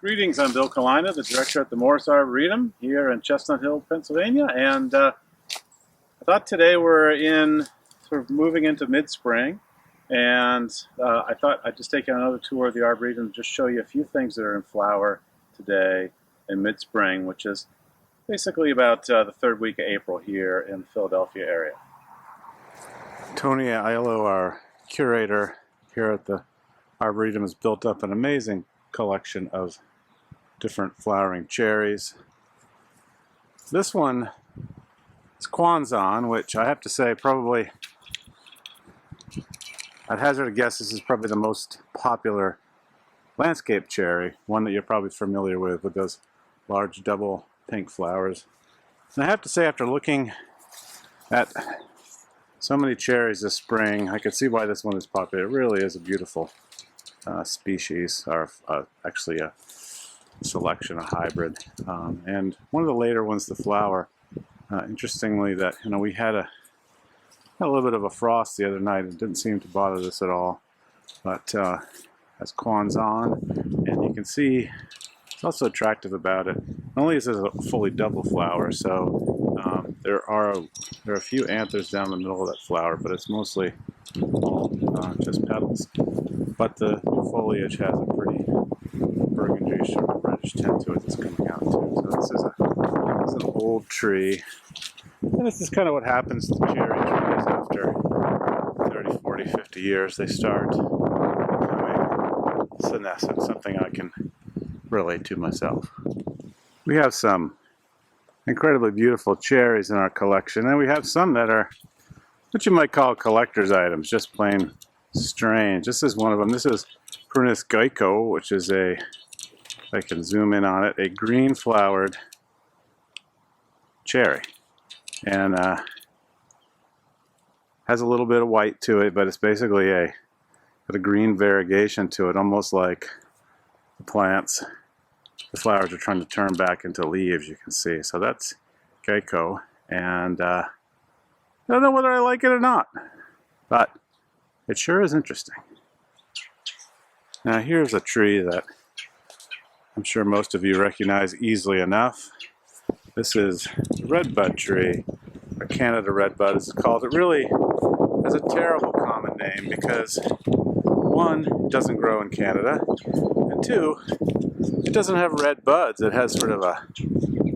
Greetings, I'm Bill Cullina, the director at the Morris Arboretum here in Chestnut Hill, Pennsylvania, and I thought today we're in sort of moving into mid-spring, and I thought I'd just take another tour of the Arboretum and just show you a few things that are in flower today in mid-spring, which is basically about the third week of April here in the Philadelphia area. Tony Aiello, our curator here at the Arboretum, has built up an amazing collection of different flowering cherries. This one is Quanzon, which I have to say probably, I'd hazard a guess, this is probably the most popular landscape cherry, one that you're probably familiar with those large double pink flowers. And I have to say, after looking at so many cherries this spring, I can see why this one is popular. It really is a beautiful species, or actually a selection, a hybrid. And one of the later ones, the flower, interestingly, that we had a little bit of a frost the other night. It didn't seem to bother this at all, but has Quanzon, and you can see it's also attractive about it. Not only is it a fully double flower, so there are a few anthers down the middle of that flower, but it's mostly all just petals. But the foliage has a pretty burgundy sort of reddish tint to it that's coming out too. So this is an old tree. And this is kind of what happens to cherry trees after 30, 40, 50 years. They start becoming senescent, something I can relate to myself. We have some incredibly beautiful cherries in our collection, and we have some that are what you might call collector's items, just plain strange. This is one of them. This is Prunus geico, which is if I can zoom in on it, a green flowered cherry, and has a little bit of white to it, but it's basically a green variegation to it, almost like the plants. The flowers are trying to turn back into leaves, you can see. So that's geico, and I don't know whether I like it or not, but it sure is interesting. Now here's a tree that I'm sure most of you recognize easily enough. This is the Redbud tree, or Canada Redbud as it's called. It really has a terrible common name because, one, it doesn't grow in Canada, and two, it doesn't have red buds. It has sort of a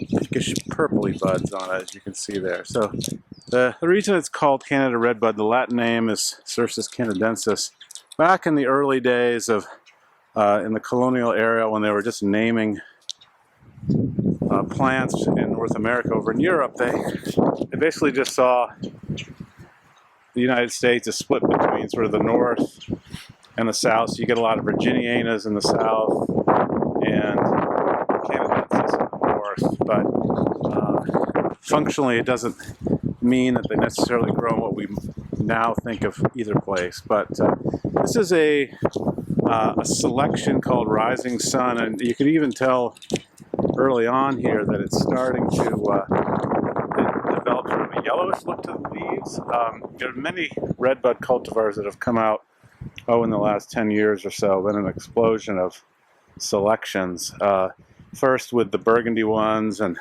pinkish purpley buds on it, as you can see there. So the reason it's called Canada Redbud, the Latin name is Cercis canadensis. Back in the early days of in the colonial era, when they were just naming plants in North America over in Europe, they basically just saw the United States is split between sort of the north and the south. So you get a lot of Virginianas in the south and Canadensis in the north, but functionally it doesn't mean that they necessarily grow in what we now think of either place. But this is a selection called Rising Sun, and you can even tell early on here that it's starting to develop sort of a yellowish look to the leaves. There are many redbud cultivars that have come out in the last 10 years or so. Been an explosion of selections. First with the burgundy ones, and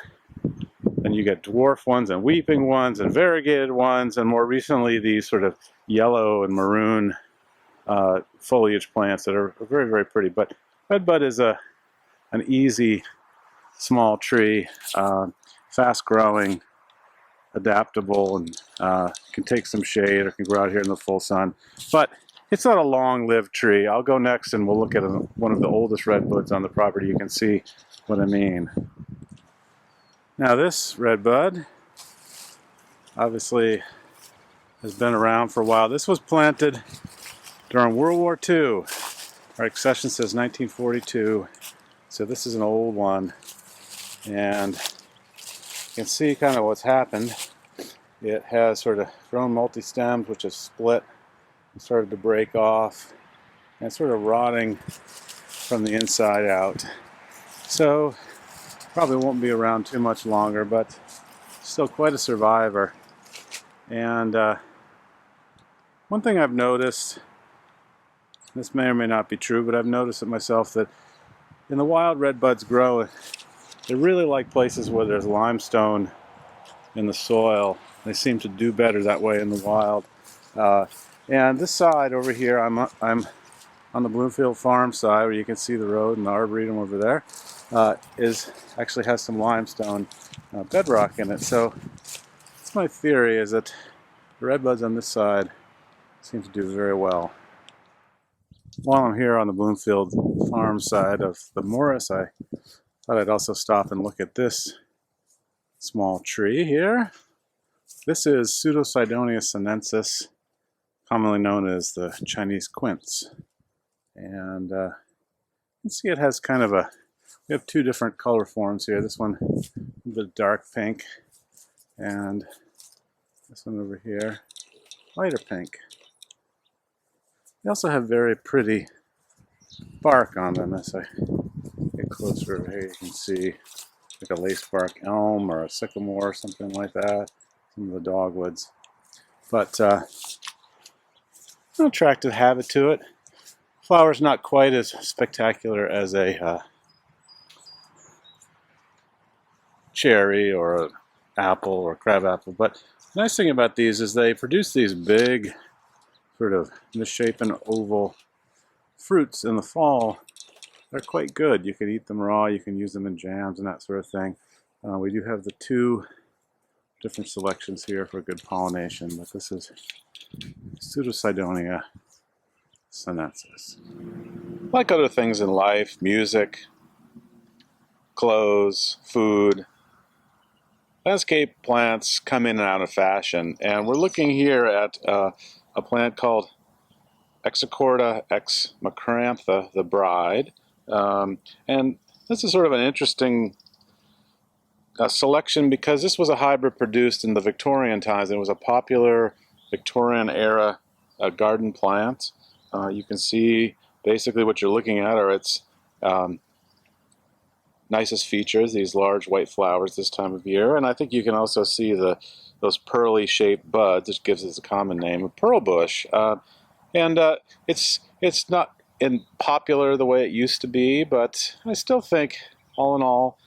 then you get dwarf ones and weeping ones and variegated ones, and more recently these sort of yellow and maroon foliage plants that are very, very pretty. But redbud is an easy small tree, fast growing, adaptable, and can take some shade or can grow out here in the full sun. But it's not a long-lived tree. I'll go next and we'll look at one of the oldest redbuds on the property. You can see what I mean. Now this redbud obviously has been around for a while. This was planted during World War II. Our accession says 1942, so this is an old one. And you can see kind of what's happened. It has sort of grown multi-stems, which has split and started to break off, and it's sort of rotting from the inside out. So probably won't be around too much longer, but still quite a survivor. And one thing I've noticed, this may or may not be true, but I've noticed it myself, that in the wild, redbuds grow. They really like places where there's limestone in the soil. They seem to do better that way in the wild. And this side over here, I'm on the Bloomfield Farm side, where you can see the road and the Arboretum over there, is actually has some limestone bedrock in it. So that's my theory, is that the redbuds on this side seem to do very well. While I'm here on the Bloomfield Farm side of the Morris, I thought I'd also stop and look at this small tree here. This is Pseudocydonia sinensis, commonly known as the Chinese quince. And you can see it has kind of a, we have two different color forms here. This one, the dark pink, and this one over here, lighter pink. They also have very pretty bark on them. As I get closer over here, you can see like a lacebark elm or a sycamore or something like that, some of the dogwoods. But an attractive habit to it. Flower's not quite as spectacular as a cherry or an apple or crabapple, but the nice thing about these is they produce these big, sort of misshapen oval fruits in the fall. They're quite good. You can eat them raw, you can use them in jams and that sort of thing. We do have the two different selections here for good pollination, but this is Pseudocydonia sinensis. Like other things in life, music, clothes, food, landscape plants come in and out of fashion, and we're looking here at a plant called Exocorta ex macrantha, the bride. And this is sort of an interesting selection because this was a hybrid produced in the Victorian times. It was a popular Victorian era garden plant. You can see basically what you're looking at are its nicest features, these large white flowers this time of year. And I think you can also see those pearly shaped buds, which gives it the common name of pearl bush. And it's not popular the way it used to be, but I still think, all in all,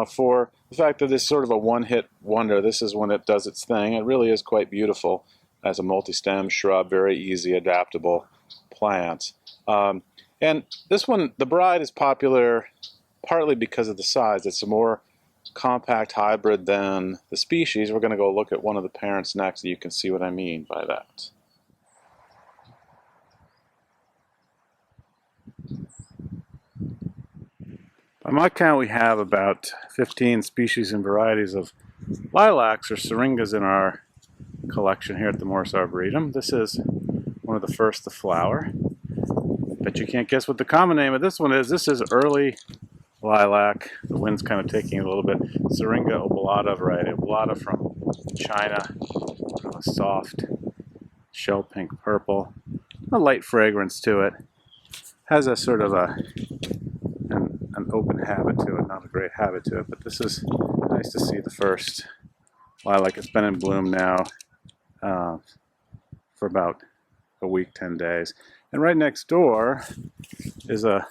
for the fact that it's sort of a one-hit wonder, this is when it does its thing. It really is quite beautiful as a multi-stem shrub, very easy, adaptable plant. And this one, the bride, is popular partly because of the size. It's a more compact hybrid than the species. We're going to go look at one of the parents next, and you can see what I mean by that. By my count, we have about 15 species and varieties of lilacs or syringas in our collection here at the Morris Arboretum. This is one of the first to flower. Bet you can't guess what the common name of this one is. This is early lilac. The wind's kind of taking it a little bit. Syringa oblata variety. Oblata from China. A soft shell pink purple. A light fragrance to it. Has a sort of an open habit to it, not a great habit to it, but this is nice to see the first lilac. It's been in bloom now for about a week, 10 days. And right next door is a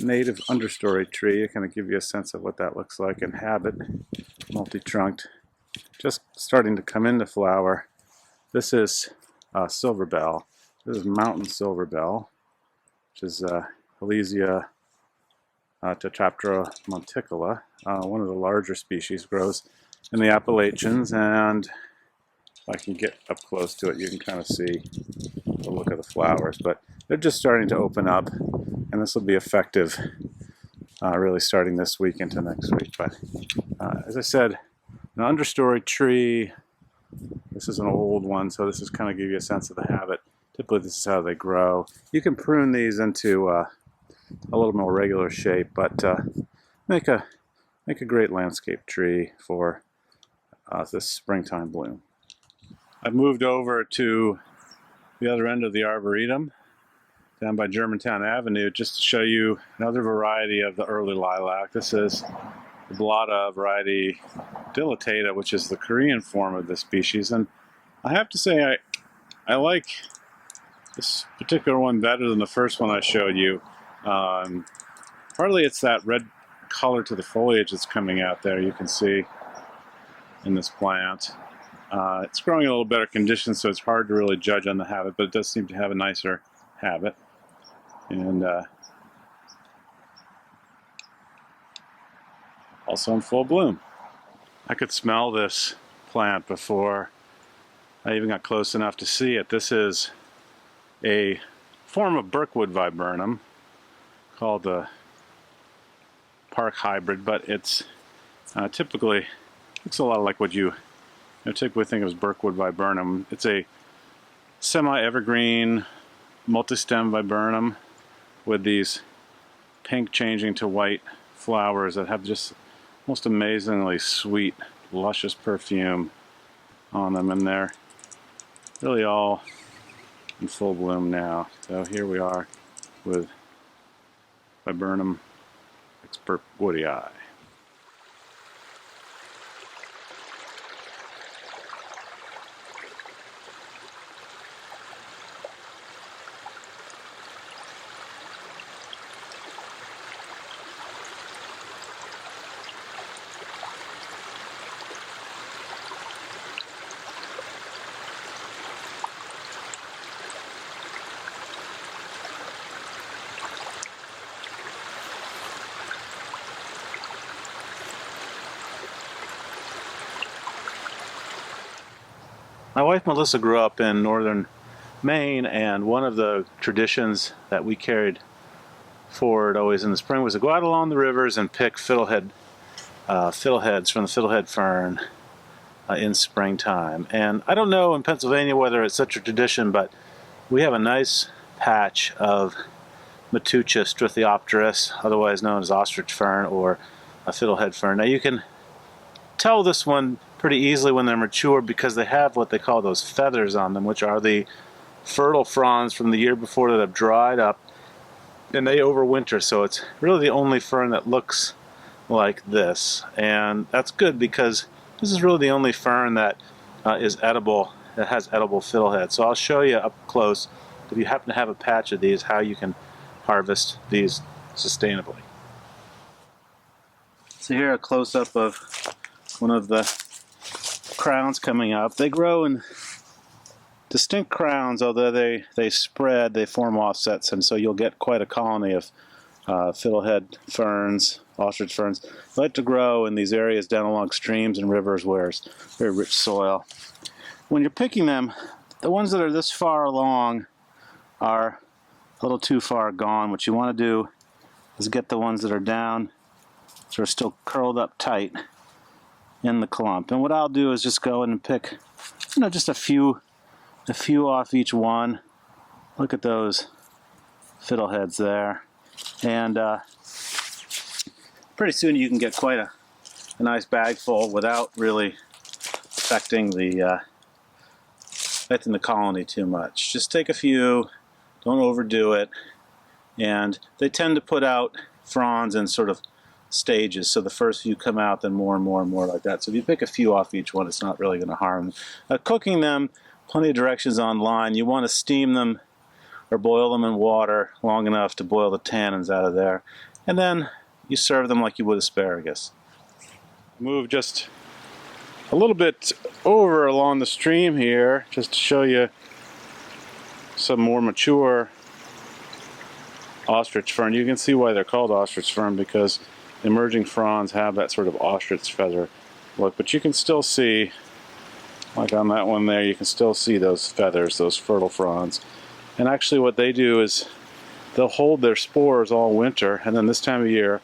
native understory tree to kind of give you a sense of what that looks like in habit, multi-trunked, just starting to come into flower. This is silver bell. This is mountain silver bell, which is Halesia Tetraptera monticola, one of the larger species, grows in the Appalachians, and if I can get up close to it, you can kind of see the look of the flowers, but they're just starting to open up, and this will be effective really starting this week into next week. But as I said, an understory tree, this is an old one, so this is kind of give you a sense of the habit. Typically this is how they grow. You can prune these into a little more regular shape, but make a great landscape tree for this springtime bloom. I've moved over to the other end of the Arboretum, down by Germantown Avenue, just to show you another variety of the early lilac. This is the Blata variety dilatata, which is the Korean form of this species, and I have to say I like this particular one better than the first one I showed you. Partly it's that red color to the foliage that's coming out there, you can see in this plant. It's growing in a little better conditions, so it's hard to really judge on the habit, but it does seem to have a nicer habit. And also in full bloom. I could smell this plant before I even got close enough to see it. This is a form of Burkewood viburnum called the park hybrid, but it's typically looks a lot like what you typically think of as Burkewood viburnum. It's a semi-evergreen multi-stem viburnum with these pink changing to white flowers that have just most amazingly sweet, luscious perfume on them, and they're really all in full bloom now. So here we are with Viburnum Burkewoodii. My wife Melissa grew up in northern Maine, and one of the traditions that we carried forward always in the spring was to go out along the rivers and pick fiddleheads from the fiddlehead fern in springtime. And I don't know in Pennsylvania whether it's such a tradition, but we have a nice patch of Matucha strithiopteris, otherwise known as ostrich fern or a fiddlehead fern. Now you can tell this one pretty easily when they're mature because they have what they call those feathers on them, which are the fertile fronds from the year before that have dried up, and they overwinter. So it's really the only fern that looks like this, and that's good because this is really the only fern that is edible, that has edible fiddlehead. So I'll show you up close, if you happen to have a patch of these, how you can harvest these sustainably. So here a close-up of one of the crowns coming up. They grow in distinct crowns, although they spread, they form offsets, and so you'll get quite a colony of fiddlehead ferns, ostrich ferns. They like to grow in these areas down along streams and rivers where it's very rich soil. When you're picking them, the ones that are this far along are a little too far gone. What you want to do is get the ones that are down, sort of still curled up tight in the clump. And what I'll do is just go in and pick, just a few off each one. Look at those fiddleheads there. And pretty soon you can get quite a nice bag full without really affecting the colony too much. Just take a few, don't overdo it. And they tend to put out fronds in sort of stages, so the first few come out, then more and more and more like that. So if you pick a few off each one, it's not really going to harm them. Cooking them, plenty of directions online. You want to steam them or boil them in water long enough to boil the tannins out of there, and then you serve them like you would asparagus. Move just a little bit over along the stream here just to show you some more mature ostrich fern. You can see why they're called ostrich fern, because emerging fronds have that sort of ostrich feather look, but you can still see, like on that one there, you can still see those feathers, those fertile fronds. And actually what they do is they'll hold their spores all winter, and then this time of year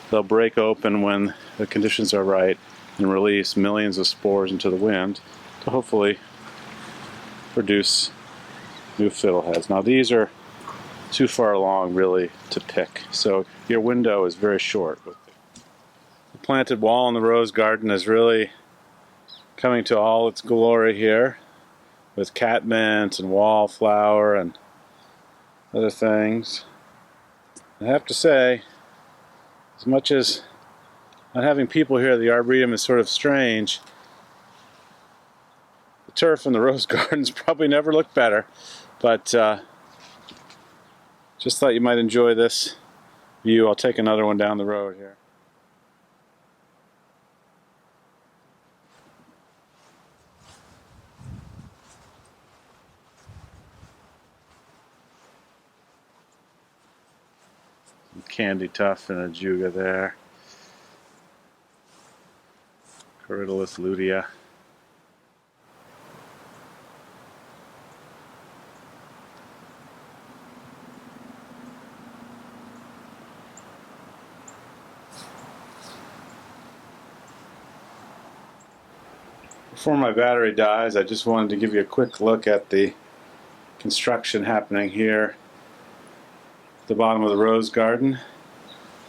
they'll break open when the conditions are right and release millions of spores into the wind to hopefully produce new fiddleheads. Now these are too far along really to pick, so your window is very short. The planted wall in the rose garden is really coming to all its glory here, with catmint and wallflower and other things. I have to say, as much as not having people here at the Arboretum is sort of strange, the turf in the rose gardens probably never looked better, but just thought you might enjoy this view. I'll take another one down the road here. Some candy tuft and a juga there. Corydalus lutea. Before my battery dies, I just wanted to give you a quick look at the construction happening here at the bottom of the rose garden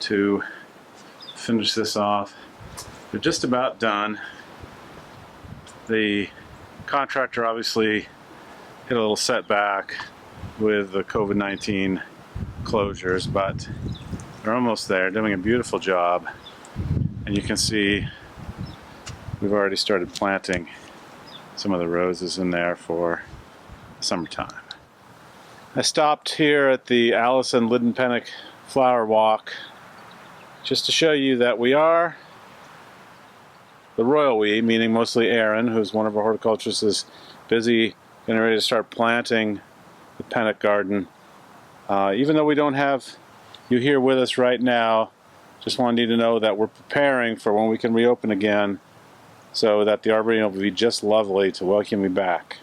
to finish this off. We're just about done. The contractor obviously hit a little setback with the COVID-19 closures, but they're almost there, doing a beautiful job. And you can see we've already started planting some of the roses in there for summertime. I stopped here at the Allison Lidenpennock Flower Walk just to show you that we are, the royal we, meaning mostly Aaron, who's one of our horticulturists, is busy getting ready to start planting the Pennock garden. Even though we don't have you here with us right now, just wanted you to know that we're preparing for when we can reopen again, so that the Arboretum will be just lovely to welcome you back.